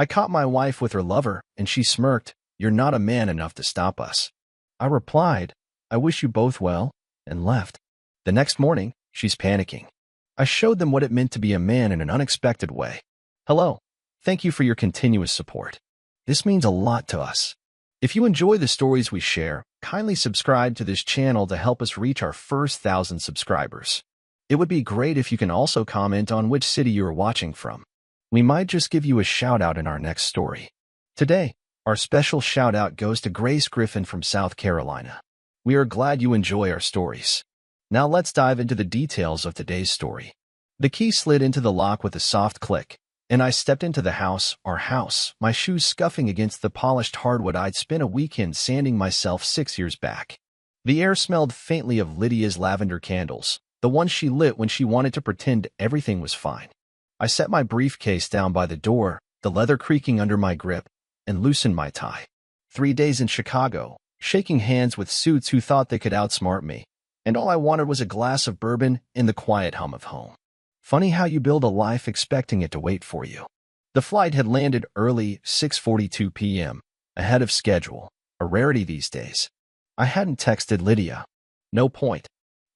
I caught my wife with her lover, and she smirked, "You're not a man enough to stop us." I replied, "I wish you both well," and left. The next morning, she's panicking. I showed them what it meant to be a man in an unexpected way. Hello. Thank you for your continuous support. This means a lot to us. If you enjoy the stories we share, kindly subscribe to this channel to help us reach our first 1,000 subscribers. It would be great if you can also comment on which city you are watching from. We might just give you a shout-out in our next story. Today, our special shout-out goes to Grace Griffin from South Carolina. We are glad you enjoy our stories. Now let's dive into the details of today's story. The key slid into the lock with a soft click, and I stepped into the house, our house, my shoes scuffing against the polished hardwood I'd spent a weekend sanding myself 6 years back. The air smelled faintly of Lydia's lavender candles, the ones she lit when she wanted to pretend everything was fine. I set my briefcase down by the door, the leather creaking under my grip, and loosened my tie. 3 days in Chicago, shaking hands with suits who thought they could outsmart me, and all I wanted was a glass of bourbon and the quiet hum of home. Funny how you build a life expecting it to wait for you. The flight had landed early, 6:42 p.m., ahead of schedule, a rarity these days. I hadn't texted Lydia. No point.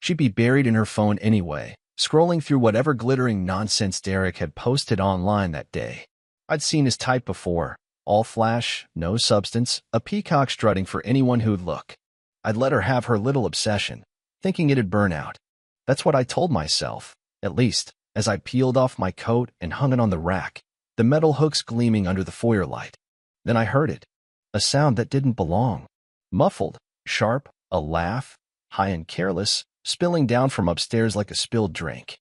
She'd be buried in her phone anyway, scrolling through whatever glittering nonsense Derek had posted online that day. I'd seen his type before, all flash, no substance, a peacock strutting for anyone who'd look. I'd let her have her little obsession, thinking it'd burn out. That's what I told myself, at least, as I peeled off my coat and hung it on the rack, the metal hooks gleaming under the foyer light. Then I heard it, a sound that didn't belong. Muffled, sharp, a laugh, high and careless, spilling down from upstairs like a spilled drink.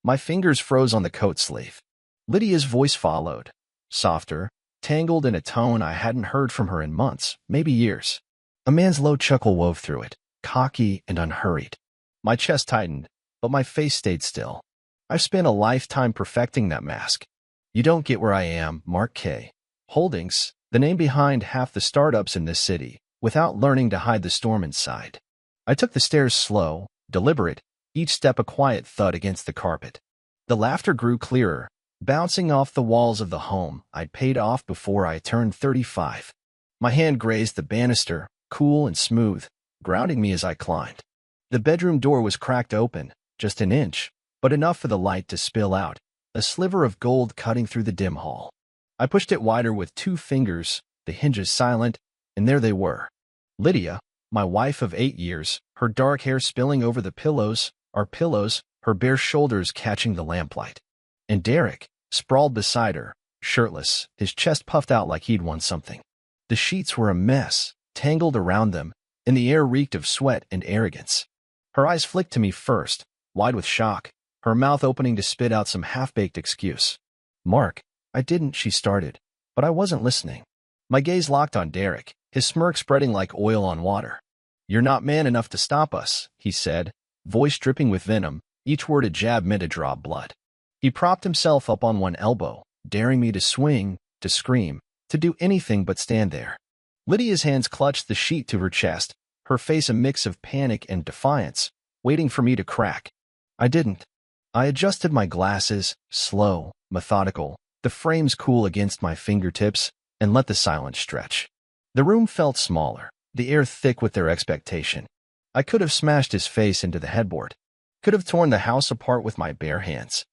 My fingers froze on the coat sleeve. Lydia's voice followed, softer, tangled in a tone I hadn't heard from her in months, maybe years. A man's low chuckle wove through it, cocky and unhurried. My chest tightened, but my face stayed still. I've spent a lifetime perfecting that mask. You don't get where I am, Mark K. Holdings, the name behind half the startups in this city, without learning to hide the storm inside. I took the stairs slow, deliberate, each step a quiet thud against the carpet. The laughter grew clearer, bouncing off the walls of the home I'd paid off before I turned 35. My hand grazed the banister, cool and smooth, grounding me as I climbed. The bedroom door was cracked open, just an inch, but enough for the light to spill out, a sliver of gold cutting through the dim hall. I pushed it wider with 2 fingers, the hinges silent, and there they were. Lydia, my wife of 8 years, her dark hair spilling over the pillows, our pillows, her bare shoulders catching the lamplight. And Derek, sprawled beside her, shirtless, his chest puffed out like he'd won something. The sheets were a mess, tangled around them, and the air reeked of sweat and arrogance. Her eyes flicked to me first, wide with shock, her mouth opening to spit out some half-baked excuse. "Mark, I didn't," she started, but I wasn't listening. My gaze locked on Derek, his smirk spreading like oil on water. "You're not man enough to stop us," he said, voice dripping with venom, each word a jab meant to draw blood. He propped himself up on one elbow, daring me to swing, to scream, to do anything but stand there. Lydia's hands clutched the sheet to her chest, her face a mix of panic and defiance, waiting for me to crack. I didn't. I adjusted my glasses, slow, methodical, the frames cool against my fingertips, and let the silence stretch. The room felt smaller, the air thick with their expectation. I could have smashed his face into the headboard, could have torn the house apart with my bare hands.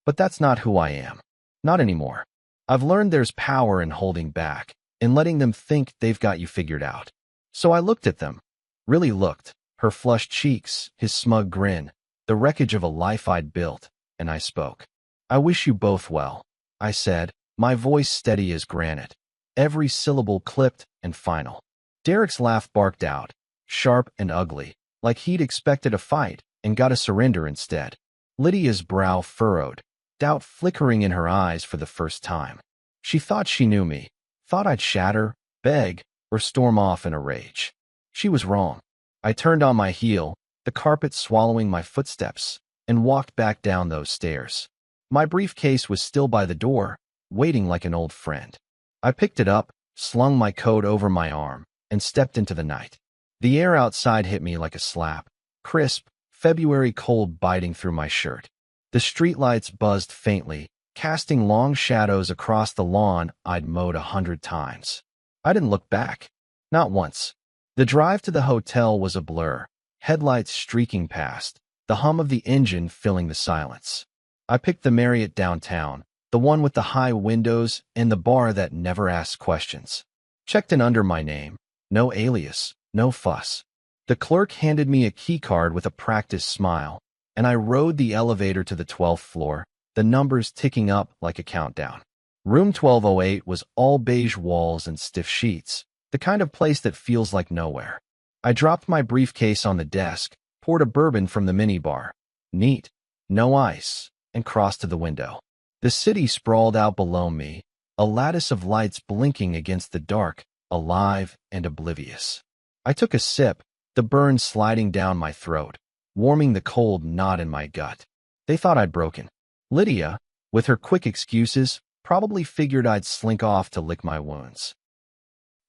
But that's not who I am. Not anymore. I've learned there's power in holding back, in letting them think they've got you figured out. So I looked at them. Really looked. Her flushed cheeks, his smug grin, the wreckage of a life I'd built, and I spoke. "I wish you both well," I said, my voice steady as granite, every syllable clipped and final. Derek's laugh barked out, sharp and ugly, like he'd expected a fight and got a surrender instead. Lydia's brow furrowed, doubt flickering in her eyes for the first time. She thought she knew me, thought I'd shatter, beg, or storm off in a rage. She was wrong. I turned on my heel, the carpet swallowing my footsteps, and walked back down those stairs. My briefcase was still by the door, waiting like an old friend. I picked it up, slung my coat over my arm, and stepped into the night. The air outside hit me like a slap, crisp, February cold biting through my shirt. The streetlights buzzed faintly, casting long shadows across the lawn I'd mowed 100 times. I didn't look back. Not once. The drive to the hotel was a blur, headlights streaking past, the hum of the engine filling the silence. I picked the Marriott downtown, the one with the high windows and the bar that never asks questions. Checked in under my name. No alias, no fuss. The clerk handed me a keycard with a practiced smile, and I rode the elevator to the 12th floor, the numbers ticking up like a countdown. Room 1208 was all beige walls and stiff sheets, the kind of place that feels like nowhere. I dropped my briefcase on the desk, poured a bourbon from the minibar. Neat. No ice. And crossed to the window. The city sprawled out below me, a lattice of lights blinking against the dark, alive and oblivious. I took a sip, the burn sliding down my throat, warming the cold knot in my gut. They thought I'd broken. Lydia, with her quick excuses, probably figured I'd slink off to lick my wounds.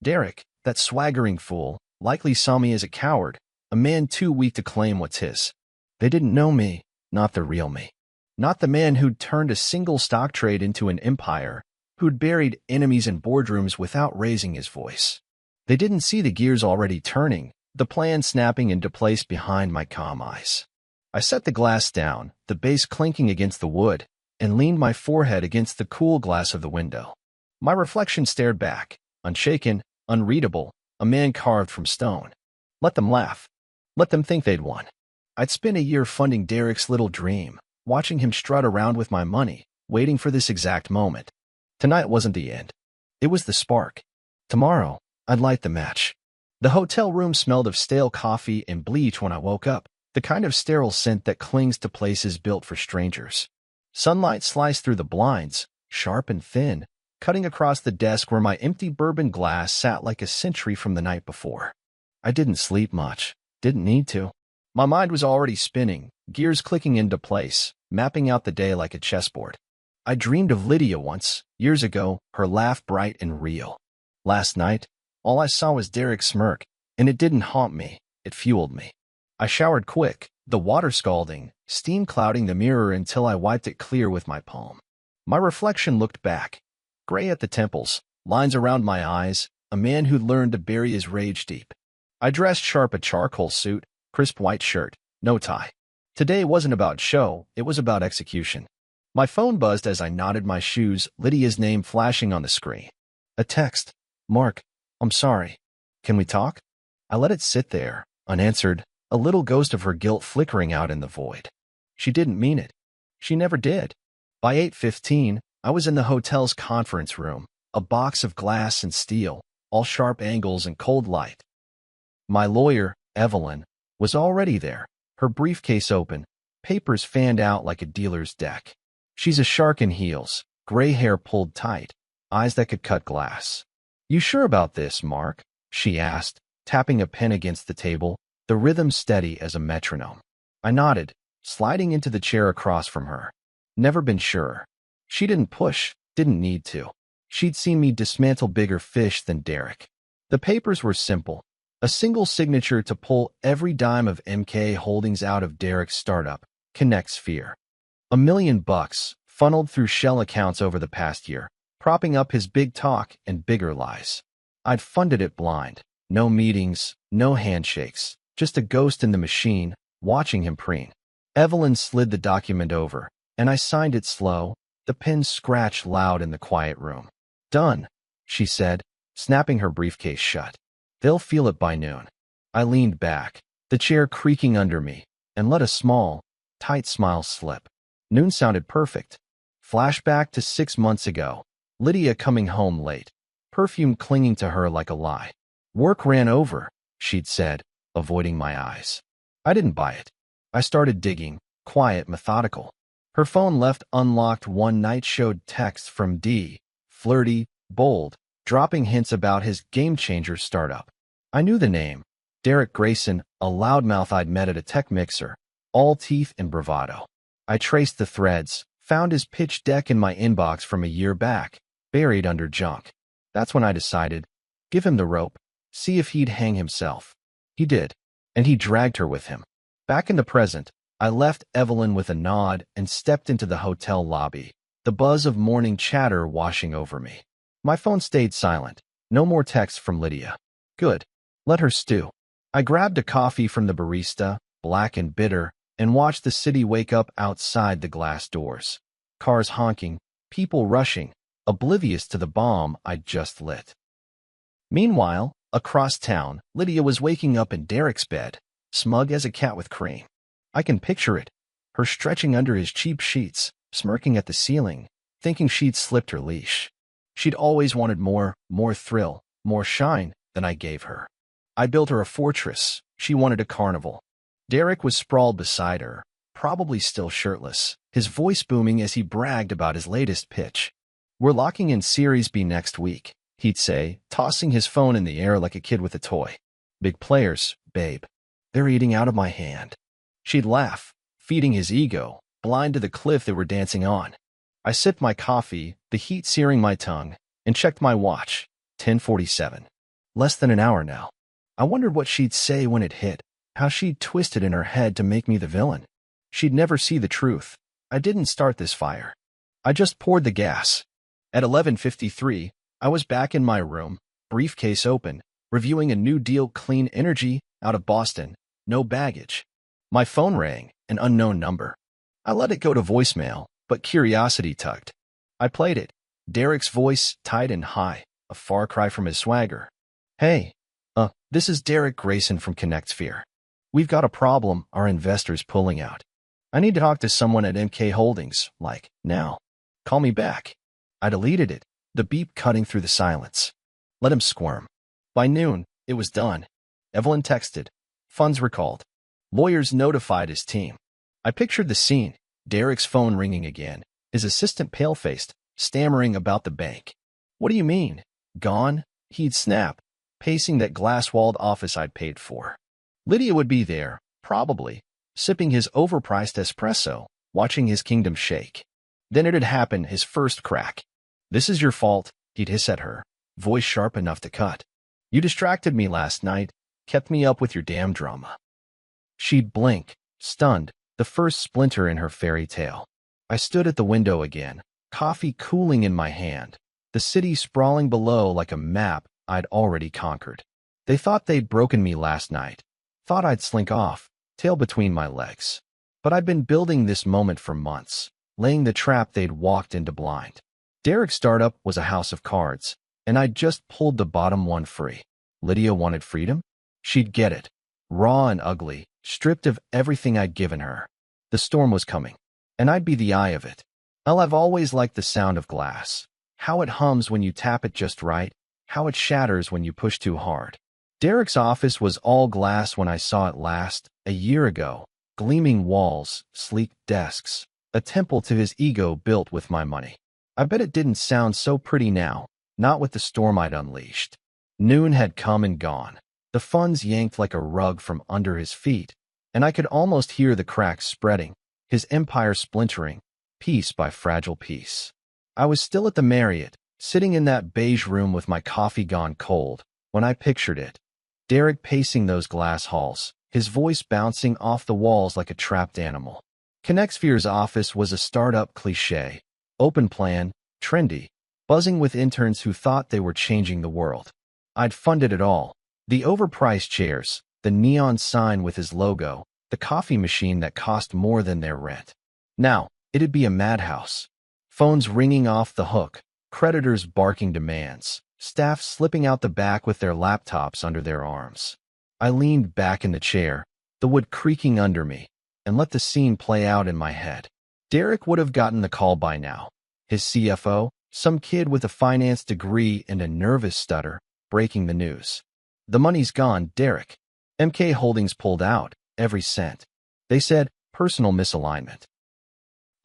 Derek, that swaggering fool, likely saw me as a coward, a man too weak to claim what's his. They didn't know me, not the real me. Not the man who'd turned a single stock trade into an empire, who'd buried enemies in boardrooms without raising his voice. They didn't see the gears already turning, the plan snapping into place behind my calm eyes. I set the glass down, the base clinking against the wood, and leaned my forehead against the cool glass of the window. My reflection stared back, unshaken, unreadable, a man carved from stone. Let them laugh. Let them think they'd won. I'd spent a year funding Derek's little dream, watching him strut around with my money, waiting for this exact moment. Tonight wasn't the end. It was the spark. Tomorrow, I'd light the match. The hotel room smelled of stale coffee and bleach when I woke up, the kind of sterile scent that clings to places built for strangers. Sunlight sliced through the blinds, sharp and thin, cutting across the desk where my empty bourbon glass sat like a sentry from the night before. I didn't sleep much. Didn't need to. My mind was already spinning, gears clicking into place, mapping out the day like a chessboard. I dreamed of Lydia once, years ago, her laugh bright and real. Last night, all I saw was Derek's smirk, and it didn't haunt me, it fueled me. I showered quick, the water scalding, steam clouding the mirror until I wiped it clear with my palm. My reflection looked back, gray at the temples, lines around my eyes, a man who'd learned to bury his rage deep. I dressed sharp, a charcoal suit, crisp white shirt, no tie. Today wasn't about show, it was about execution. My phone buzzed as I knotted my shoes, Lydia's name flashing on the screen. A text. Mark, I'm sorry. Can we talk? I let it sit there, unanswered, a little ghost of her guilt flickering out in the void. She didn't mean it. She never did. By 8:15, I was in the hotel's conference room, a box of glass and steel, all sharp angles and cold light. My lawyer, Evelyn, was already there, her briefcase open, papers fanned out like a dealer's deck. She's a shark in heels, gray hair pulled tight, eyes that could cut glass. You sure about this, Mark? She asked, tapping a pen against the table, the rhythm steady as a metronome. I nodded, sliding into the chair across from her. Never been sure. She didn't push, didn't need to. She'd seen me dismantle bigger fish than Derek. The papers were simple. A single signature to pull every dime of MK Holdings out of Derek's startup, Connect Sphere. $1 million funneled through shell accounts over the past year, propping up his big talk and bigger lies. I'd funded it blind. No meetings, no handshakes, just a ghost in the machine, watching him preen. Evelyn slid the document over, and I signed it slow, the pen scratched loud in the quiet room. Done, she said, snapping her briefcase shut. They'll feel it by noon. I leaned back, the chair creaking under me, and let a small, tight smile slip. Noon sounded perfect. Flashback to 6 months ago. Lydia coming home late, perfume clinging to her like a lie. Work ran over, she'd said, avoiding my eyes. I didn't buy it. I started digging, quiet, methodical. Her phone left unlocked one night showed texts from D, flirty, bold, dropping hints about his game-changer startup. I knew the name. Derek Grayson, a loudmouth I'd met at a tech mixer, all teeth and bravado. I traced the threads, found his pitch deck in my inbox from a year back, buried under junk. That's when I decided, give him the rope, see if he'd hang himself. He did, and he dragged her with him. Back in the present, I left Evelyn with a nod and stepped into the hotel lobby, the buzz of morning chatter washing over me. My phone stayed silent. No more texts from Lydia. Good. Let her stew. I grabbed a coffee from the barista, black and bitter, and watched the city wake up outside the glass doors. Cars honking, people rushing, oblivious to the bomb I'd just lit. Meanwhile, across town, Lydia was waking up in Derek's bed, smug as a cat with cream. I can picture it, her stretching under his cheap sheets, smirking at the ceiling, thinking she'd slipped her leash. She'd always wanted more thrill, more shine than I gave her. I built her a fortress. She wanted a carnival. Derek was sprawled beside her, probably still shirtless, his voice booming as he bragged about his latest pitch. We're locking in Series B next week, he'd say, tossing his phone in the air like a kid with a toy. Big players, babe. They're eating out of my hand. She'd laugh, feeding his ego, blind to the cliff they were dancing on. I sipped my coffee, the heat searing my tongue, and checked my watch. 10:47. Less than an hour now. I wondered what she'd say when it hit, how she'd twist it in her head to make me the villain. She'd never see the truth. I didn't start this fire. I just poured the gas. At 11:53, I was back in my room, briefcase open, reviewing a new deal, clean energy, out of Boston, no baggage. My phone rang, an unknown number. I let it go to voicemail, but curiosity tugged. I played it. Derek's voice, tight and high, a far cry from his swagger. Hey, this is Derek Grayson from ConnectSphere. We've got a problem, our investors pulling out. I need to talk to someone at MK Holdings, like, now. Call me back. I deleted it, the beep cutting through the silence. Let him squirm. By noon, it was done. Evelyn texted. Funds recalled. Lawyers notified his team. I pictured the scene, Derek's phone ringing again, his assistant pale-faced, stammering about the bank. What do you mean? Gone? He'd snap, pacing that glass-walled office I'd paid for. Lydia would be there, probably, sipping his overpriced espresso, watching his kingdom shake. Then it'd happen, his first crack. This is your fault, he'd hiss at her, voice sharp enough to cut. You distracted me last night, kept me up with your damn drama. She'd blink, stunned, the first splinter in her fairy tale. I stood at the window again, coffee cooling in my hand, the city sprawling below like a map I'd already conquered. They thought they'd broken me last night, thought I'd slink off, tail between my legs. But I'd been building this moment for months, laying the trap they'd walked into blind. Derek's startup was a house of cards, and I'd just pulled the bottom one free. Lydia wanted freedom? She'd get it. Raw and ugly, stripped of everything I'd given her. The storm was coming, and I'd be the eye of it. I've always liked the sound of glass, how it hums when you tap it just right, how it shatters when you push too hard. Derek's office was all glass when I saw it last, a year ago. Gleaming walls, sleek desks, a temple to his ego built with my money. I bet it didn't sound so pretty now, not with the storm I'd unleashed. Noon had come and gone. The funds yanked like a rug from under his feet, and I could almost hear the cracks spreading, his empire splintering, piece by fragile piece. I was still at the Marriott, sitting in that beige room with my coffee gone cold, when I pictured it. Derek pacing those glass halls, his voice bouncing off the walls like a trapped animal. ConnectSphere's office was a startup cliché, open plan, trendy, buzzing with interns who thought they were changing the world. I'd funded it all. The overpriced chairs, the neon sign with his logo, the coffee machine that cost more than their rent. Now, it'd be a madhouse. Phones ringing off the hook, creditors barking demands, staff slipping out the back with their laptops under their arms. I leaned back in the chair, the wood creaking under me, and let the scene play out in my head. Derek would have gotten the call by now. His CFO, some kid with a finance degree and a nervous stutter, breaking the news. The money's gone, Derek. MK Holdings pulled out, every cent. They said, personal misalignment.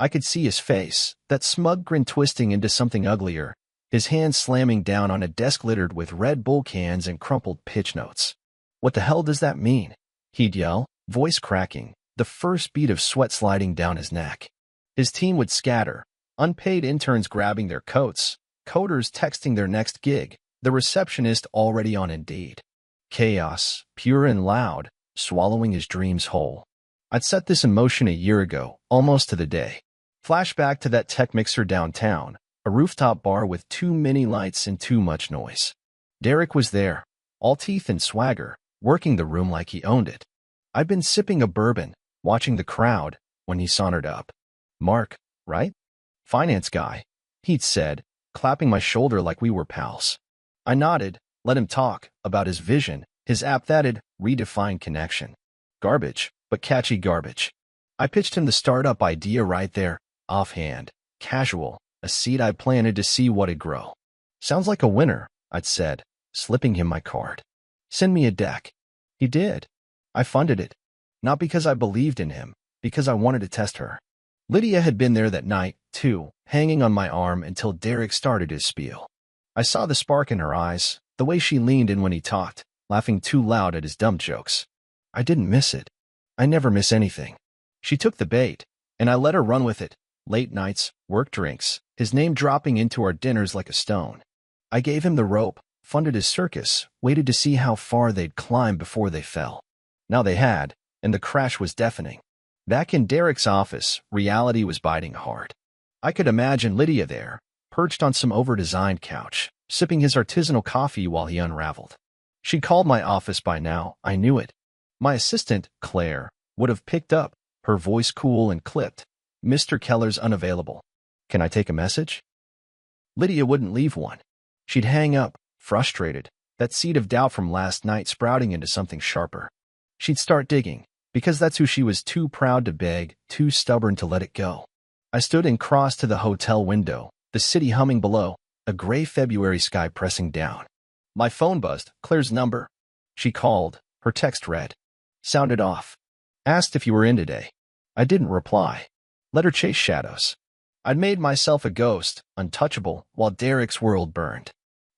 I could see his face, that smug grin twisting into something uglier, his hands slamming down on a desk littered with Red Bull cans and crumpled pitch notes. What the hell does that mean? He'd yell, voice cracking, the first bead of sweat sliding down his neck. His team would scatter, unpaid interns grabbing their coats, coders texting their next gig, the receptionist already on Indeed. Chaos, pure and loud, swallowing his dreams whole. I'd set this in motion a year ago, almost to the day. Flashback to that tech mixer downtown, a rooftop bar with too many lights and too much noise. Derek was there, all teeth and swagger, working the room like he owned it. I'd been sipping a bourbon, watching the crowd, when he sauntered up. "Mark, right? Finance guy," he'd said, clapping my shoulder like we were pals. I nodded, let him talk about his vision, his app that'd redefine connection. Garbage, but catchy garbage. I pitched him the startup idea right there, offhand, casual, a seed I planted to see what'd grow. "Sounds like a winner," I'd said, slipping him my card. "Send me a deck." He did. I funded it. Not because I believed in him, because I wanted to test her. Lydia had been there that night, too, hanging on my arm until Derek started his spiel. I saw the spark in her eyes, the way she leaned in when he talked, laughing too loud at his dumb jokes. I didn't miss it. I never miss anything. She took the bait, and I let her run with it. Late nights, work drinks, his name dropping into our dinners like a stone. I gave him the rope, funded his circus, waited to see how far they'd climb before they fell. Now they had, and the crash was deafening. Back in Derek's office, reality was biting hard. I could imagine Lydia there, perched on some over-designed couch, sipping his artisanal coffee while he unraveled. She'd called my office by now, I knew it. My assistant, Claire, would have picked up, her voice cool and clipped. "Mr. Keller's unavailable. Can I take a message?" Lydia wouldn't leave one. She'd hang up, frustrated, that seed of doubt from last night sprouting into something sharper. She'd start digging, because that's who she was, too proud to beg, too stubborn to let it go. I stood and crossed to the hotel window, the city humming below, a gray February sky pressing down. My phone buzzed. Claire's number. She called. Her text read. Sounded off. Asked if you were in today. I didn't reply. Let her chase shadows. I'd made myself a ghost, untouchable, while Derek's world burned.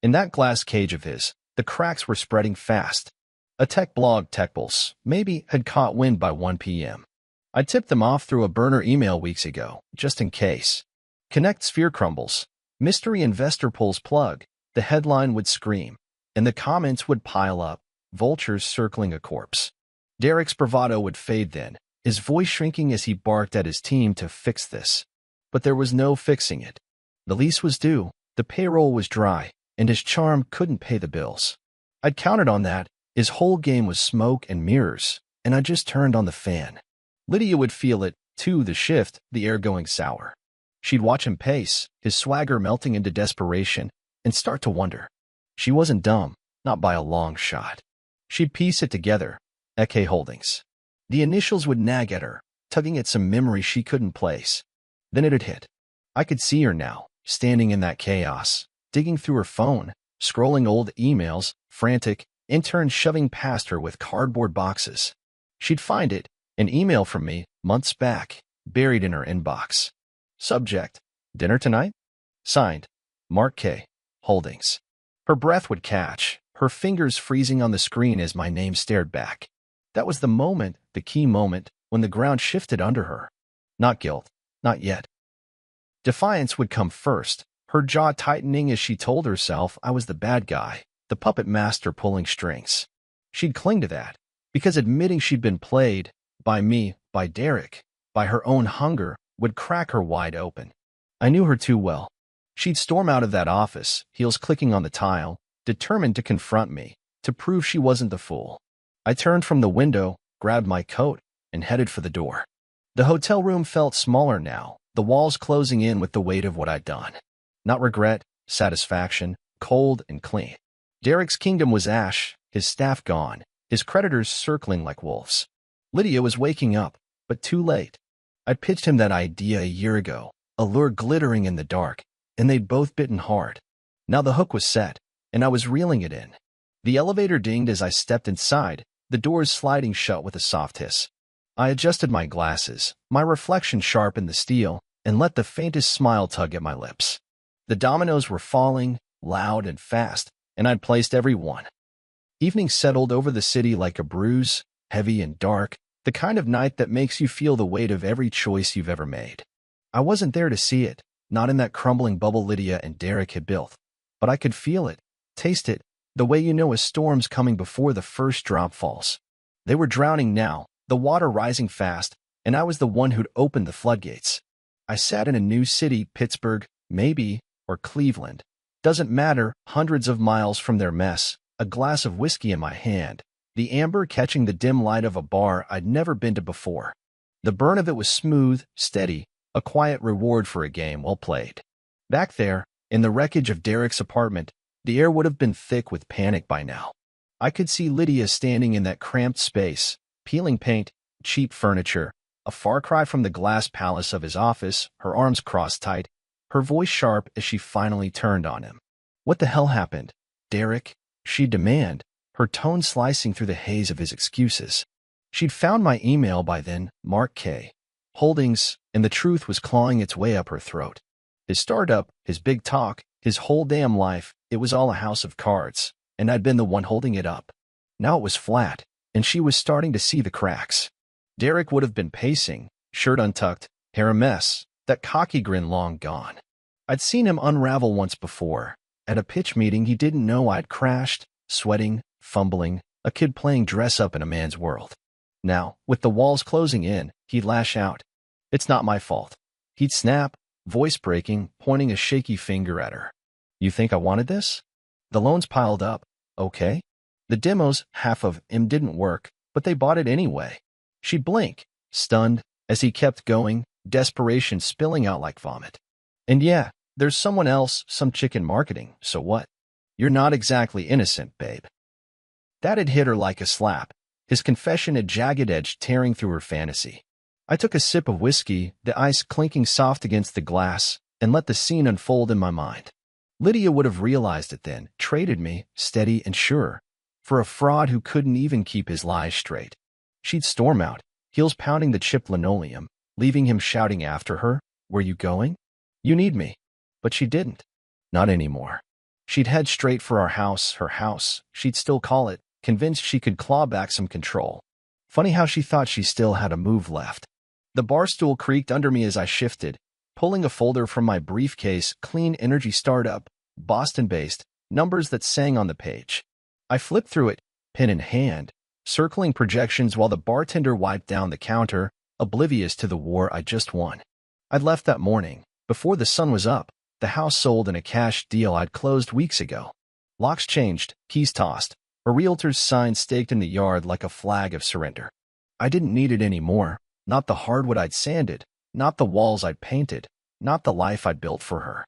In that glass cage of his, the cracks were spreading fast. A tech blog, TechPulse, maybe had caught wind by 1 p.m. I tipped them off through a burner email weeks ago, just in case. Connect sphere crumbles. Mystery investor pulls plug. The headline would scream, and the comments would pile up, vultures circling a corpse. Derek's bravado would fade then, his voice shrinking as he barked at his team to fix this. But there was no fixing it. The lease was due, the payroll was dry, and his charm couldn't pay the bills. I'd counted on that. His whole game was smoke and mirrors, and I just turned on the fan. Lydia would feel it, too, the shift, the air going sour. She'd watch him pace, his swagger melting into desperation, and start to wonder. She wasn't dumb, not by a long shot. She'd piece it together. EK Holdings. The initials would nag at her, tugging at some memory she couldn't place. Then it'd hit. I could see her now, standing in that chaos, digging through her phone, scrolling old emails, frantic, interns shoving past her with cardboard boxes. She'd find it, an email from me, months back, buried in her inbox. Subject, dinner tonight? Signed, Mark K. Holdings. Her breath would catch, her fingers freezing on the screen as my name stared back. That was the moment, the key moment, when the ground shifted under her. Not guilt, not yet. Defiance would come first, her jaw tightening as she told herself I was the bad guy, the puppet master pulling strings. She'd cling to that, because admitting she'd been played, by me, by Derek, by her own hunger, would crack her wide open. I knew her too well. She'd storm out of that office, heels clicking on the tile, determined to confront me, to prove she wasn't the fool. I turned from the window, grabbed my coat, and headed for the door. The hotel room felt smaller now, the walls closing in with the weight of what I'd done. Not regret, satisfaction, cold and clean. Derek's kingdom was ash, his staff gone, his creditors circling like wolves. Lydia was waking up, but too late. I'd pitched him that idea a year ago, a lure glittering in the dark, and they'd both bitten hard. Now the hook was set, and I was reeling it in. The elevator dinged as I stepped inside, the doors sliding shut with a soft hiss. I adjusted my glasses, my reflection sharp in the steel, and let the faintest smile tug at my lips. The dominoes were falling, loud and fast, and I'd placed every one. Evening settled over the city like a bruise, heavy and dark, the kind of night that makes you feel the weight of every choice you've ever made. I wasn't there to see it, not in that crumbling bubble Lydia and Derek had built, but I could feel it, taste it, the way you know a storm's coming before the first drop falls. They were drowning now, the water rising fast, and I was the one who'd opened the floodgates. I sat in a new city, Pittsburgh, maybe, or Cleveland. Doesn't matter, hundreds of miles from their mess, a glass of whiskey in my hand, the amber catching the dim light of a bar I'd never been to before. The burn of it was smooth, steady, a quiet reward for a game well played. Back there, in the wreckage of Derek's apartment, the air would have been thick with panic by now. I could see Lydia standing in that cramped space, peeling paint, cheap furniture, a far cry from the glass palace of his office, her arms crossed tight, her voice sharp as she finally turned on him. What the hell happened? Derek? She'd demand, her tone slicing through the haze of his excuses. She'd found my email by then, Mark K. Holdings, and the truth was clawing its way up her throat. His startup, his big talk, his whole damn life, it was all a house of cards, and I'd been the one holding it up. Now it was flat, and she was starting to see the cracks. Derek would have been pacing, shirt untucked, hair a mess, that cocky grin long gone. I'd seen him unravel once before. At a pitch meeting he didn't know I'd crashed, sweating, fumbling, a kid playing dress-up in a man's world. Now, with the walls closing in, he'd lash out. It's not my fault. He'd snap, voice breaking, pointing a shaky finger at her. You think I wanted this? The loans piled up, okay? The demos, half of them didn't work, but they bought it anyway. She'd blink, stunned, as he kept going, desperation spilling out like vomit. And yeah, there's someone else, some chick in marketing, so what? You're not exactly innocent, babe. That had hit her like a slap, his confession a jagged edge tearing through her fantasy. I took a sip of whiskey, the ice clinking soft against the glass, and let the scene unfold in my mind. Lydia would have realized it then, traded me, steady and sure, for a fraud who couldn't even keep his lies straight. She'd storm out, heels pounding the chipped linoleum, leaving him shouting after her, "Where you going? You need me." But she didn't. Not anymore. She'd head straight for her house, she'd still call it, convinced she could claw back some control. Funny how she thought she still had a move left. The bar stool creaked under me as I shifted, pulling a folder from my briefcase, clean energy startup, Boston-based, numbers that sang on the page. I flipped through it, pen in hand, circling projections while the bartender wiped down the counter, oblivious to the war I just won. I'd left that morning, before the sun was up, the house sold in a cash deal I'd closed weeks ago. Locks changed, keys tossed, a realtor's sign staked in the yard like a flag of surrender. I didn't need it anymore, not the hardwood I'd sanded, not the walls I'd painted, not the life I'd built for her.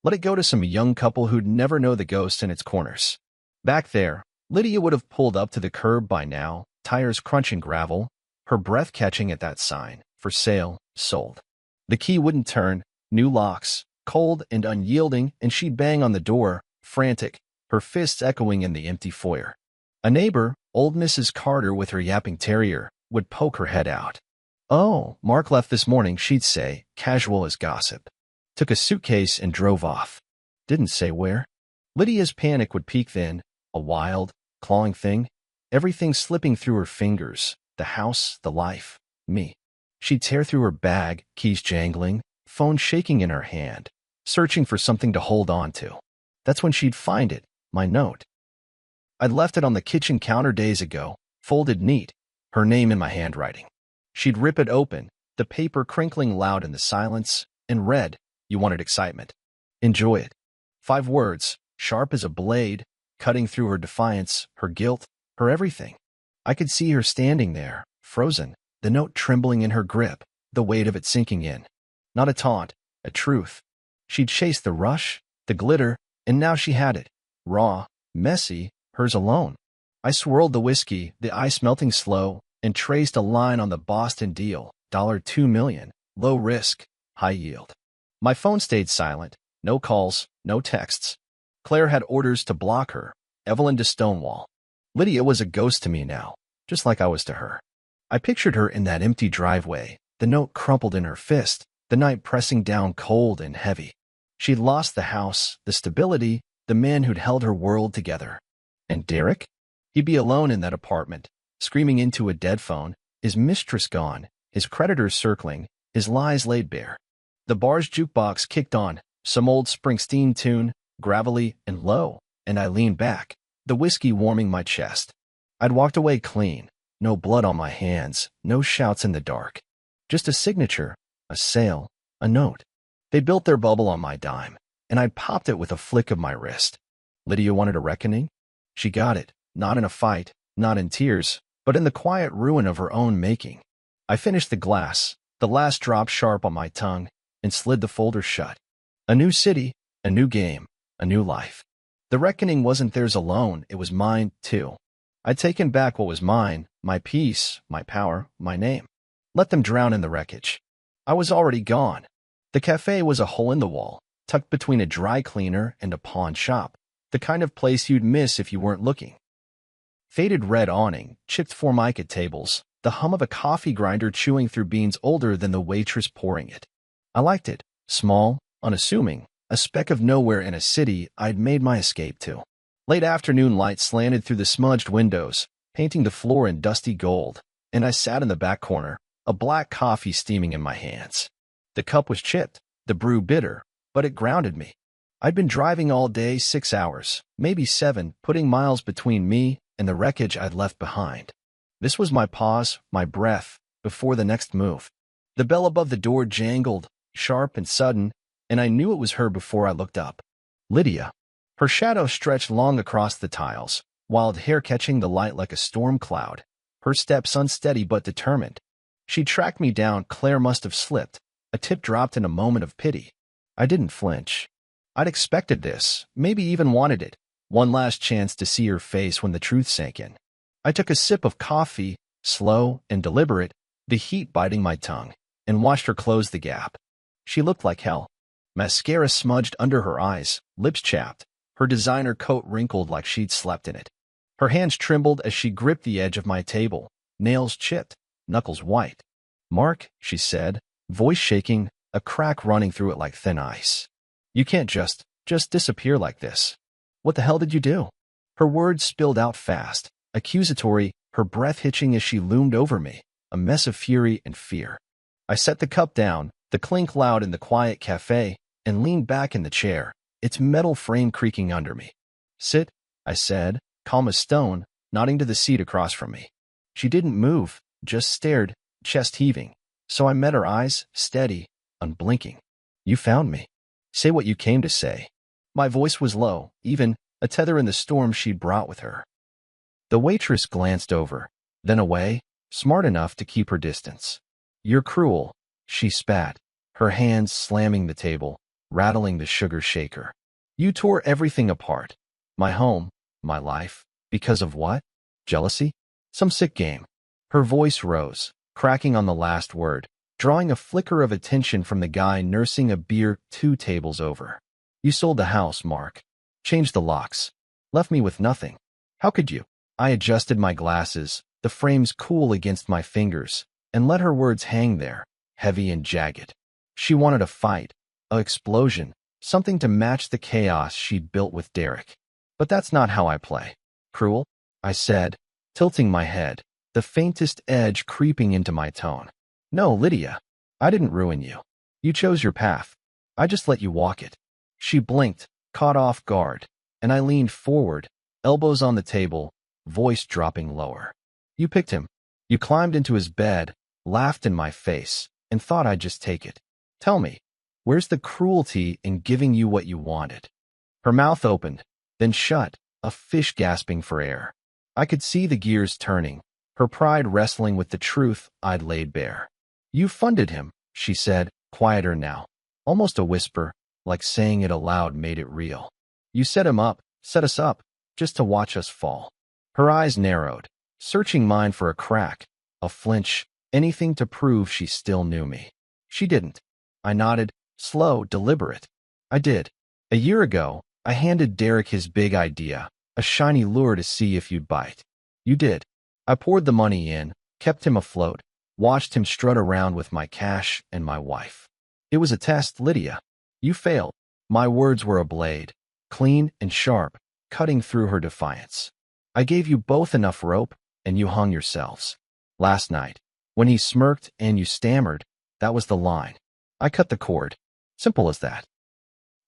Let it go to some young couple who'd never know the ghost in its corners. Back there, Lydia would have pulled up to the curb by now, tires crunching gravel, her breath catching at that sign, for sale, sold. The key wouldn't turn, new locks, cold and unyielding, and she'd bang on the door, frantic, her fists echoing in the empty foyer. A neighbor, old Mrs. Carter with her yapping terrier, would poke her head out. "Oh, Mark left this morning," she'd say, casual as gossip. Took a suitcase and drove off. Didn't say where. Lydia's panic would peak then, a wild, clawing thing, everything slipping through her fingers, the house, the life, me. She'd tear through her bag, keys jangling, phone shaking in her hand, searching for something to hold on to. That's when she'd find it, my note. I'd left it on the kitchen counter days ago, folded neat, her name in my handwriting. She'd rip it open, the paper crinkling loud in the silence, and read, "You wanted excitement. Enjoy it." 5 words, sharp as a blade, cutting through her defiance, her guilt, her everything. I could see her standing there, frozen, the note trembling in her grip, the weight of it sinking in. Not a taunt, a truth. She'd chased the rush, the glitter, and now she had it. Raw, messy, hers alone. I swirled the whiskey, the ice melting slow, and traced a line on the Boston deal, $2 million, low risk, high yield. My phone stayed silent, no calls, no texts. Claire had orders to block her, Evelyn to stonewall. Lydia was a ghost to me now, just like I was to her. I pictured her in that empty driveway, the note crumpled in her fist, the night pressing down cold and heavy. She'd lost the house, the stability, the man who'd held her world together. And Derek? He'd be alone in that apartment, screaming into a dead phone, his mistress gone, his creditors circling, his lies laid bare. The bar's jukebox kicked on, some old Springsteen tune, gravelly and low, and I leaned back, the whiskey warming my chest. I'd walked away clean, no blood on my hands, no shouts in the dark. Just a signature, a sale, A note. They built their bubble on my dime, and I'd popped it with a flick of my wrist. Lydia wanted a reckoning? She got it, not in a fight, not in tears, but in the quiet ruin of her own making. I finished the glass, the last drop sharp on my tongue, and slid the folder shut. A new city, a new game, a new life. The reckoning wasn't theirs alone, it was mine, too. I'd taken back what was mine, my peace, my power, my name. Let them drown in the wreckage. I was already gone. The cafe was a hole in the wall, tucked between a dry cleaner and a pawn shop, the kind of place you'd miss if you weren't looking. Faded red awning, chipped formica tables, the hum of a coffee grinder chewing through beans older than the waitress pouring it. I liked it, small, unassuming, a speck of nowhere in a city I'd made my escape to. Late afternoon light slanted through the smudged windows, painting the floor in dusty gold, and I sat in the back corner, a black coffee steaming in my hands. The cup was chipped, the brew bitter, but it grounded me. I'd been driving all day, 6 hours, maybe 7, putting miles between me and the wreckage I'd left behind. This was my pause, my breath, before the next move. The bell above the door jangled, sharp and sudden, and I knew it was her before I looked up. Lydia. Her shadow stretched long across the tiles, wild hair catching the light like a storm cloud, her steps unsteady but determined. She tracked me down. Claire must have slipped. A tip dropped in a moment of pity. I didn't flinch. I'd expected this, maybe even wanted it. One last chance to see her face when the truth sank in. I took a sip of coffee, slow and deliberate, the heat biting my tongue, and watched her close the gap. She looked like hell. Mascara smudged under her eyes, lips chapped, her designer coat wrinkled like she'd slept in it. Her hands trembled as she gripped the edge of my table, nails chipped, knuckles white. "Mark," she said, voice shaking, a crack running through it like thin ice. "You can't just disappear like this. What the hell did you do?" Her words spilled out fast, accusatory, her breath hitching as she loomed over me, a mess of fury and fear. I set the cup down, the clink loud in the quiet cafe, and leaned back in the chair, its metal frame creaking under me. "Sit," I said, calm as stone, nodding to the seat across from me. She didn't move, just stared, chest heaving. So I met her eyes, steady, unblinking. "You found me. Say what you came to say." My voice was low, even, a tether in the storm she'd brought with her. The waitress glanced over, then away, smart enough to keep her distance. "You're cruel," she spat, her hands slamming the table, rattling the sugar shaker. "You tore everything apart. My home, my life. Because of what? Jealousy? Some sick game." Her voice rose, cracking on the last word, drawing a flicker of attention from the guy nursing a beer 2 tables over. "You sold the house, Mark. Changed the locks. Left me with nothing. How could you?" I adjusted my glasses, the frames cool against my fingers, and let her words hang there, heavy and jagged. She wanted a fight, an explosion, something to match the chaos she'd built with Derek. But that's not how I play. "Cruel?" I said, tilting my head, the faintest edge creeping into my tone. "No, Lydia. I didn't ruin you. You chose your path. I just let you walk it." She blinked, caught off guard, and I leaned forward, elbows on the table, voice dropping lower. "You picked him. You climbed into his bed, laughed in my face, and thought I'd just take it. Tell me, where's the cruelty in giving you what you wanted?" Her mouth opened, then shut, a fish gasping for air. I could see the gears turning, her pride wrestling with the truth I'd laid bare. "You funded him," she said, quieter now, almost a whisper, like saying it aloud made it real. "You set him up, set us up, just to watch us fall." Her eyes narrowed, searching mine for a crack, a flinch, anything to prove she still knew me. She didn't. I nodded, slow, deliberate. "I did. A year ago, I handed Derek his big idea, a shiny lure to see if you'd bite. You did. I poured the money in, kept him afloat, watched him strut around with my cash and my wife. It was a test, Lydia. You failed." My words were a blade, clean and sharp, cutting through her defiance. "I gave you both enough rope, and you hung yourselves. Last night, when he smirked and you stammered, that was the line. I cut the cord. Simple as that."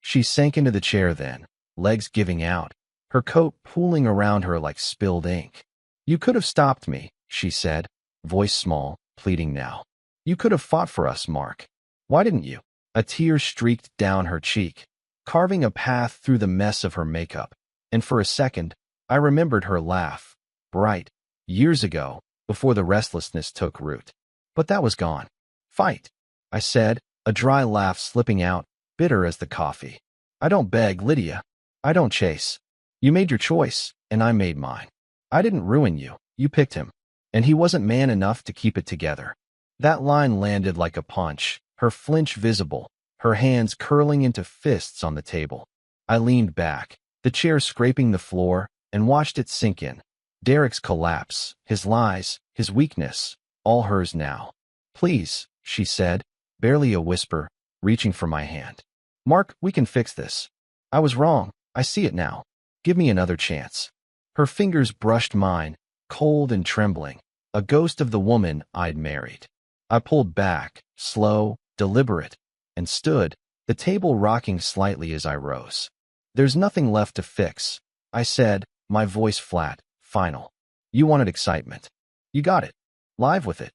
She sank into the chair then, legs giving out, her coat pooling around her like spilled ink. "You could have stopped me," she said, voice small, pleading now. "You could have fought for us, Mark. Why didn't you? A tear streaked down her cheek, carving a path through the mess of her makeup. And for a second, I remembered her laugh, bright, years ago, before the restlessness took root. But that was gone. Fight, I said, a dry laugh slipping out, bitter as the coffee. I don't beg, Lydia. I don't chase. You made your choice, and I made mine. I didn't ruin you. You picked him. And he wasn't man enough to keep it together. That line landed like a punch, her flinch visible, her hands curling into fists on the table. I leaned back, the chair scraping the floor, and watched it sink in. Derek's collapse, his lies, his weakness, all hers now. Please, she said, barely a whisper, reaching for my hand. Mark, we can fix this. I was wrong. I see it now. Give me another chance. Her fingers brushed mine, cold and trembling, a ghost of the woman I'd married. I pulled back, slow, deliberate, and stood, the table rocking slightly as I rose. There's nothing left to fix, I said, my voice flat, final. You wanted excitement. You got it. Live with it.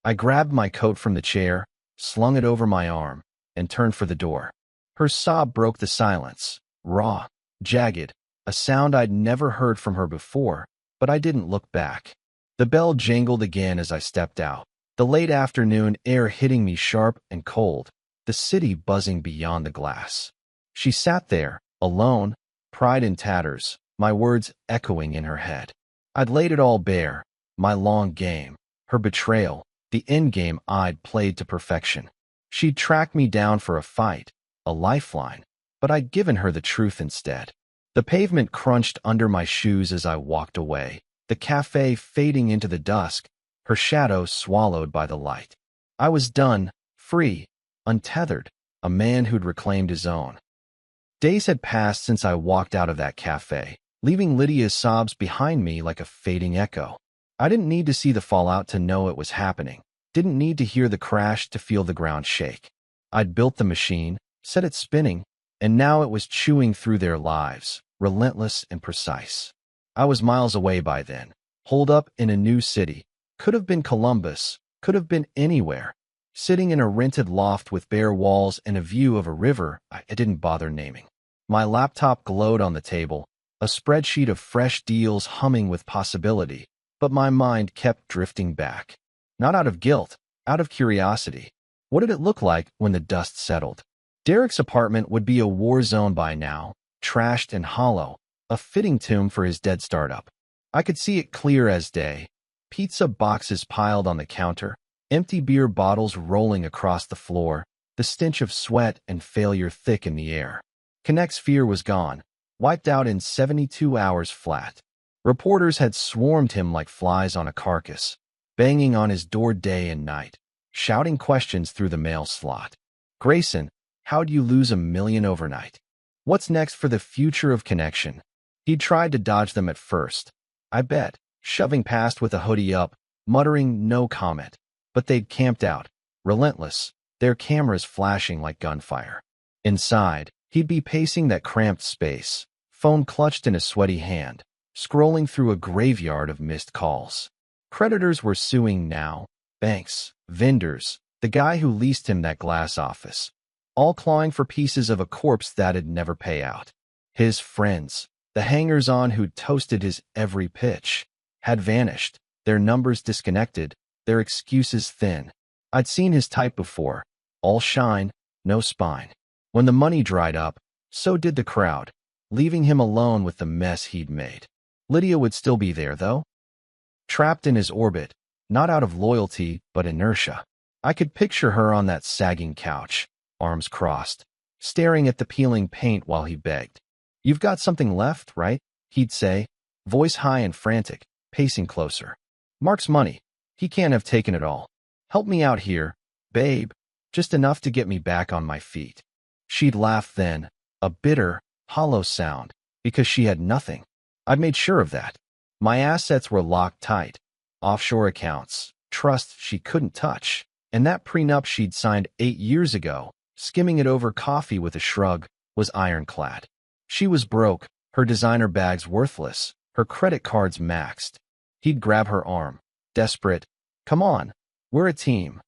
I grabbed my coat from the chair, slung it over my arm, and turned for the door. Her sob broke the silence, raw, jagged, a sound I'd never heard from her before, but I didn't look back. The bell jangled again as I stepped out, the late afternoon air hitting me sharp and cold, the city buzzing beyond the glass. She sat there, alone, pride in tatters, my words echoing in her head. I'd laid it all bare, my long game, her betrayal, the endgame I'd played to perfection. She'd tracked me down for a fight, a lifeline, but I'd given her the truth instead. The pavement crunched under my shoes as I walked away, the cafe fading into the dusk, her shadow swallowed by the light. I was done, free, untethered, a man who'd reclaimed his own. Days had passed since I walked out of that cafe, leaving Lydia's sobs behind me like a fading echo. I didn't need to see the fallout to know it was happening, didn't need to hear the crash to feel the ground shake. I'd built the machine, set it spinning, and now it was chewing through their lives, relentless and precise. I was miles away by then, holed up in a new city. Could have been Columbus, could have been anywhere. Sitting in a rented loft with bare walls and a view of a river I didn't bother naming. My laptop glowed on the table, a spreadsheet of fresh deals humming with possibility, but my mind kept drifting back. Not out of guilt, out of curiosity. What did it look like when the dust settled? Derek's apartment would be a war zone by now, trashed and hollow, a fitting tomb for his dead startup. I could see it clear as day. Pizza boxes piled on the counter, empty beer bottles rolling across the floor, the stench of sweat and failure thick in the air. Connect's fear was gone, wiped out in 72 hours flat. Reporters had swarmed him like flies on a carcass, banging on his door day and night, shouting questions through the mail slot. Grayson, how'd you lose $1 million overnight? What's next for the future of Connection? He'd tried to dodge them at first, I bet, shoving past with a hoodie up, muttering no comment. But they'd camped out, relentless, their cameras flashing like gunfire. Inside, he'd be pacing that cramped space, phone clutched in a sweaty hand, scrolling through a graveyard of missed calls. Creditors were suing now, banks, vendors, the guy who leased him that glass office, all clawing for pieces of a corpse that'd never pay out. His friends, the hangers-on who'd toasted his every pitch, had vanished, their numbers disconnected, their excuses thin. I'd seen his type before, all shine, no spine. When the money dried up, so did the crowd, leaving him alone with the mess he'd made. Lydia would still be there, though. Trapped in his orbit, not out of loyalty, but inertia. I could picture her on that sagging couch, arms crossed, staring at the peeling paint while he begged. You've got something left, right? He'd say, voice high and frantic, pacing closer. Mark's money. He can't have taken it all. Help me out here, babe, just enough to get me back on my feet. She'd laugh then, a bitter, hollow sound, because she had nothing. I'd made sure of that. My assets were locked tight, offshore accounts, trusts she couldn't touch, and that prenup she'd signed 8 years ago, skimming it over coffee with a shrug, was ironclad. She was broke, her designer bags worthless, her credit cards maxed. He'd grab her arm, desperate. Come on, we're a team.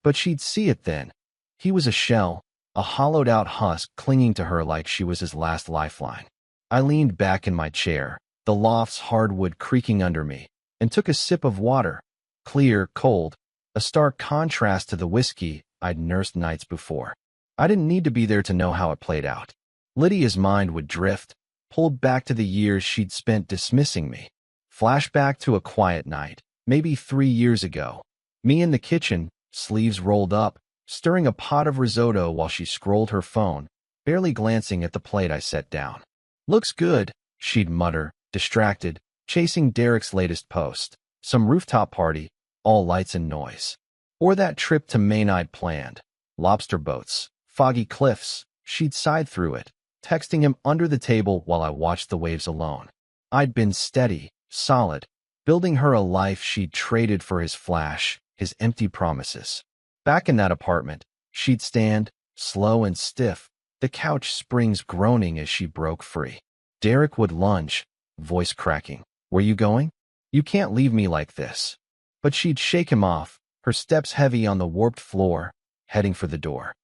But she'd see it then. He was a shell, a hollowed-out husk clinging to her like she was his last lifeline. I leaned back in my chair, the loft's hardwood creaking under me, and took a sip of water, clear, cold, a stark contrast to the whiskey I'd nursed nights before. I didn't need to be there to know how it played out. Lydia's mind would drift, pulled back to the years she'd spent dismissing me. Flashback to a quiet night, maybe 3 years ago. Me in the kitchen, sleeves rolled up, stirring a pot of risotto while she scrolled her phone, barely glancing at the plate I set down. "Looks good," she'd mutter, distracted, chasing Derek's latest post. Some rooftop party, all lights and noise. Or that trip to Maine I'd planned. Lobster boats, foggy cliffs. She'd sighed through it, texting him under the table while I watched the waves alone. I'd been steady, solid, building her a life she'd traded for his flash, his empty promises. Back in that apartment, she'd stand, slow and stiff, the couch springs groaning as she broke free. Derek would lunge, voice cracking. "Where you going? You can't leave me like this." But she'd shake him off, her steps heavy on the warped floor, heading for the door.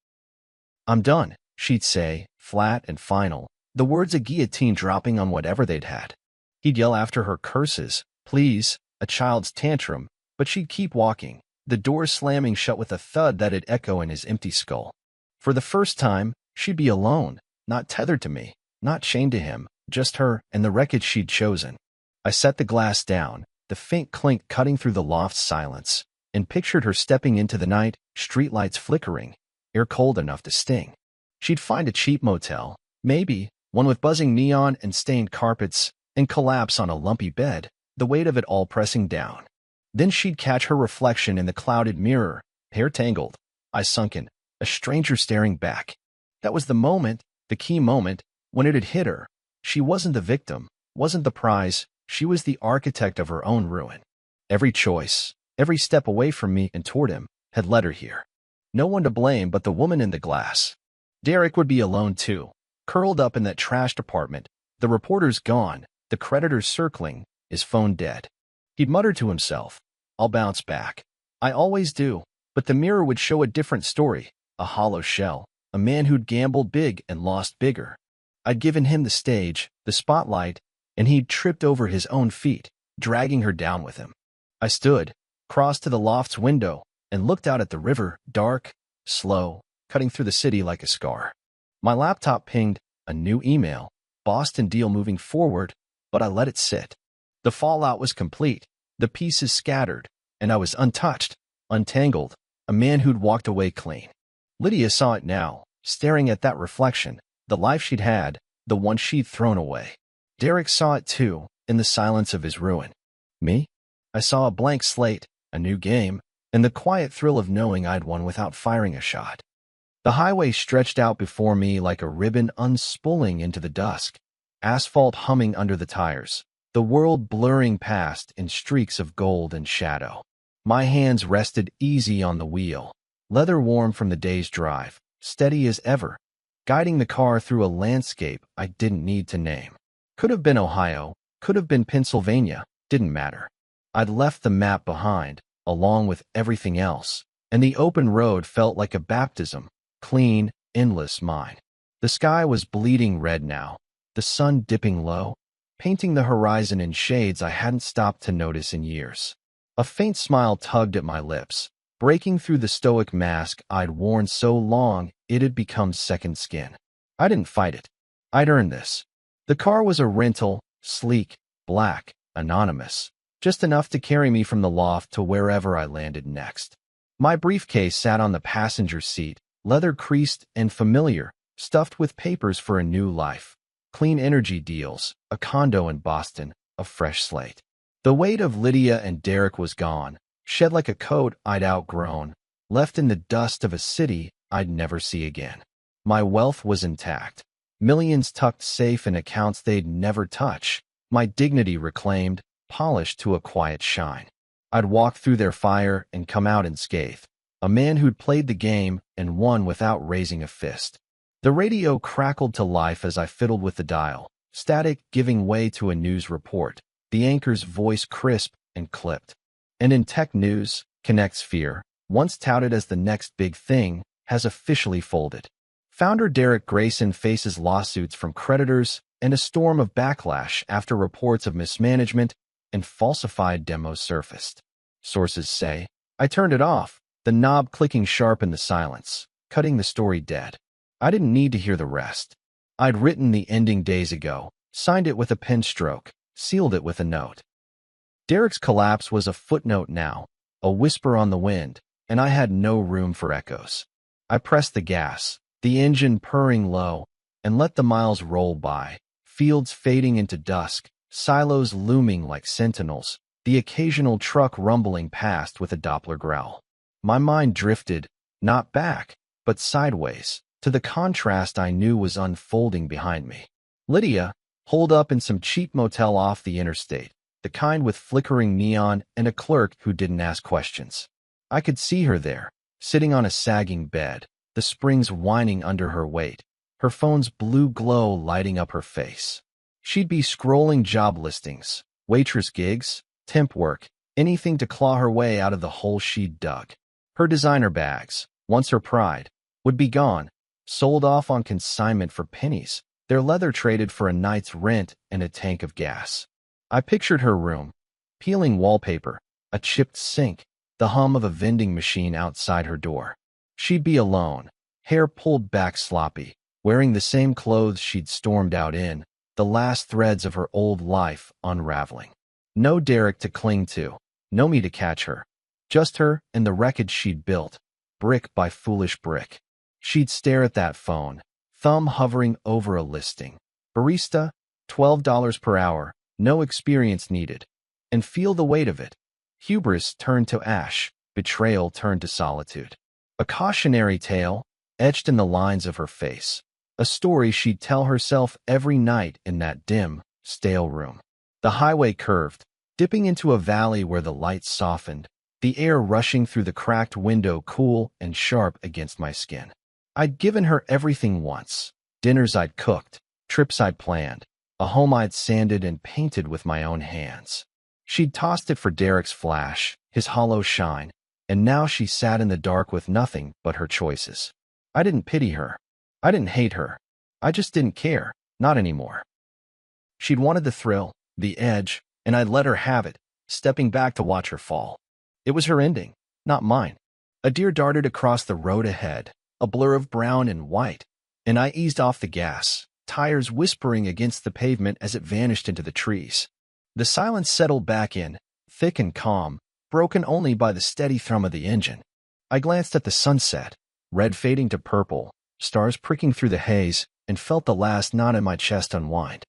"I'm done," she'd say, flat and final, the words a guillotine dropping on whatever they'd had. He'd yell after her curses, please, a child's tantrum, but she'd keep walking, the door slamming shut with a thud that'd echo in his empty skull. For the first time, she'd be alone, not tethered to me, not chained to him, just her and the wreckage she'd chosen. I set the glass down, the faint clink cutting through the loft's silence, and pictured her stepping into the night, streetlights flickering, air cold enough to sting. She'd find a cheap motel, maybe, one with buzzing neon and stained carpets, and collapse on a lumpy bed, the weight of it all pressing down. Then she'd catch her reflection in the clouded mirror, hair tangled, eyes sunken, a stranger staring back. That was the moment, the key moment, when it had hit her. She wasn't the victim, wasn't the prize, she was the architect of her own ruin. Every choice, every step away from me and toward him, had led her here. No one to blame but the woman in the glass. Derek would be alone too, curled up in that trashed apartment, the reporters gone, the creditors circling, his phone dead. He'd mutter to himself, "I'll bounce back. I always do." But the mirror would show a different story, a hollow shell, a man who'd gambled big and lost bigger. I'd given him the stage, the spotlight, and he'd tripped over his own feet, dragging her down with him. I stood, crossed to the loft's window, and looked out at the river, dark, slow, cutting through the city like a scar. My laptop pinged, a new email, Boston deal moving forward, but I let it sit. The fallout was complete, the pieces scattered, and I was untouched, untangled, a man who'd walked away clean. Lydia saw it now, staring at that reflection, the life she'd had, the one she'd thrown away. Derek saw it too, in the silence of his ruin. Me? I saw a blank slate, a new game, and the quiet thrill of knowing I'd won without firing a shot. The highway stretched out before me like a ribbon unspooling into the dusk, asphalt humming under the tires, the world blurring past in streaks of gold and shadow. My hands rested easy on the wheel, leather warm from the day's drive, steady as ever, guiding the car through a landscape I didn't need to name. Could have been Ohio, could have been Pennsylvania, didn't matter. I'd left the map behind, along with everything else, and the open road felt like a baptism, clean, endless mine. The sky was bleeding red now, the sun dipping low, painting the horizon in shades I hadn't stopped to notice in years. A faint smile tugged at my lips, breaking through the stoic mask I'd worn so long it had become second skin. I didn't fight it. I'd earned this. The car was a rental, sleek, black, anonymous, just enough to carry me from the loft to wherever I landed next. My briefcase sat on the passenger seat, leather creased and familiar, stuffed with papers for a new life. Clean energy deals, a condo in Boston, a fresh slate. The weight of Lydia and Derek was gone, shed like a coat I'd outgrown, left in the dust of a city I'd never see again. My wealth was intact, millions tucked safe in accounts they'd never touch, my dignity reclaimed, polished to a quiet shine. I'd walk through their fire and come out unscathed, a man who'd played the game and won without raising a fist. The radio crackled to life as I fiddled with the dial, static giving way to a news report, the anchor's voice crisp and clipped. And in tech news, Connect's fear, once touted as the next big thing, has officially folded. Founder Derek Grayson faces lawsuits from creditors and a storm of backlash after reports of mismanagement and falsified demos surfaced. Sources say, I turned it off, the knob clicking sharp in the silence, cutting the story dead. I didn't need to hear the rest. I'd written the ending days ago, signed it with a pen stroke, sealed it with a note. Derek's collapse was a footnote now, a whisper on the wind, and I had no room for echoes. I pressed the gas, the engine purring low, and let the miles roll by, fields fading into dusk, silos looming like sentinels, the occasional truck rumbling past with a Doppler growl. My mind drifted, not back, but sideways, to the contrast I knew was unfolding behind me. Lydia, holed up in some cheap motel off the interstate, the kind with flickering neon and a clerk who didn't ask questions. I could see her there, sitting on a sagging bed, the springs whining under her weight, her phone's blue glow lighting up her face. She'd be scrolling job listings, waitress gigs, temp work, anything to claw her way out of the hole she'd dug. Her designer bags, once her pride, would be gone, sold off on consignment for pennies, their leather traded for a night's rent and a tank of gas. I pictured her room, peeling wallpaper, a chipped sink, the hum of a vending machine outside her door. She'd be alone, hair pulled back sloppy, wearing the same clothes she'd stormed out in, the last threads of her old life unraveling. No Derek to cling to, no me to catch her. Just her and the wreckage she'd built, brick by foolish brick. She'd stare at that phone, thumb hovering over a listing. Barista, $12 per hour, no experience needed. And feel the weight of it. Hubris turned to ash, betrayal turned to solitude. A cautionary tale, etched in the lines of her face. A story she'd tell herself every night in that dim, stale room. The highway curved, dipping into a valley where the lights softened, the air rushing through the cracked window cool and sharp against my skin. I'd given her everything once. Dinners I'd cooked, trips I'd planned, a home I'd sanded and painted with my own hands. She'd tossed it for Derek's flash, his hollow shine, and now she sat in the dark with nothing but her choices. I didn't pity her. I didn't hate her. I just didn't care, not anymore. She'd wanted the thrill, the edge, and I'd let her have it, stepping back to watch her fall. It was her ending, not mine. A deer darted across the road ahead, a blur of brown and white, and I eased off the gas, tires whispering against the pavement as it vanished into the trees. The silence settled back in, thick and calm, broken only by the steady thrum of the engine. I glanced at the sunset, red fading to purple, stars pricking through the haze, and felt the last knot in my chest unwind.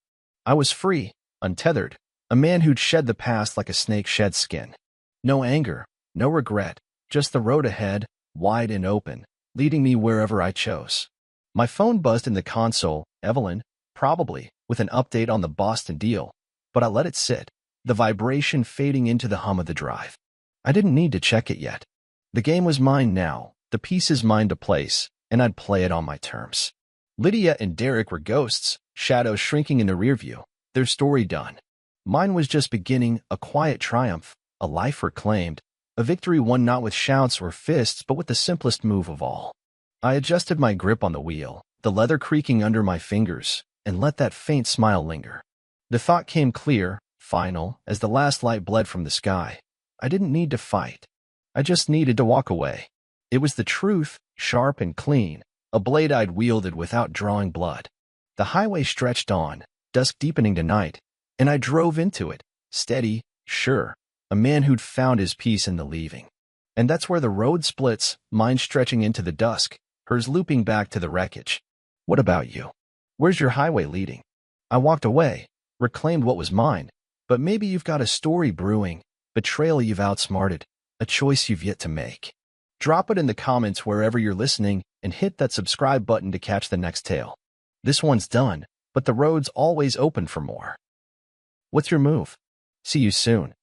I was free, untethered, a man who'd shed the past like a snake sheds skin. No anger, no regret, just the road ahead, wide and open, leading me wherever I chose. My phone buzzed in the console, Evelyn, probably, with an update on the Boston deal, but I let it sit, the vibration fading into the hum of the drive. I didn't need to check it yet. The game was mine now, the pieces mine to place, and I'd play it on my terms. Lydia and Derek were ghosts, shadows shrinking in the rear view, their story done. Mine was just beginning, a quiet triumph, a life reclaimed, a victory won not with shouts or fists but with the simplest move of all. I adjusted my grip on the wheel, the leather creaking under my fingers, and let that faint smile linger. The thought came clear, final, as the last light bled from the sky. I didn't need to fight. I just needed to walk away. It was the truth, sharp and clean, a blade I'd wielded without drawing blood. The highway stretched on, dusk deepening to night, and I drove into it, steady, sure, a man who'd found his peace in the leaving. And that's where the road splits, mine stretching into the dusk, hers looping back to the wreckage. What about you? Where's your highway leading? I walked away, reclaimed what was mine, but maybe you've got a story brewing, betrayal you've outsmarted, a choice you've yet to make. Drop it in the comments wherever you're listening and hit that subscribe button to catch the next tale. This one's done, but the road's always open for more. What's your move? See you soon.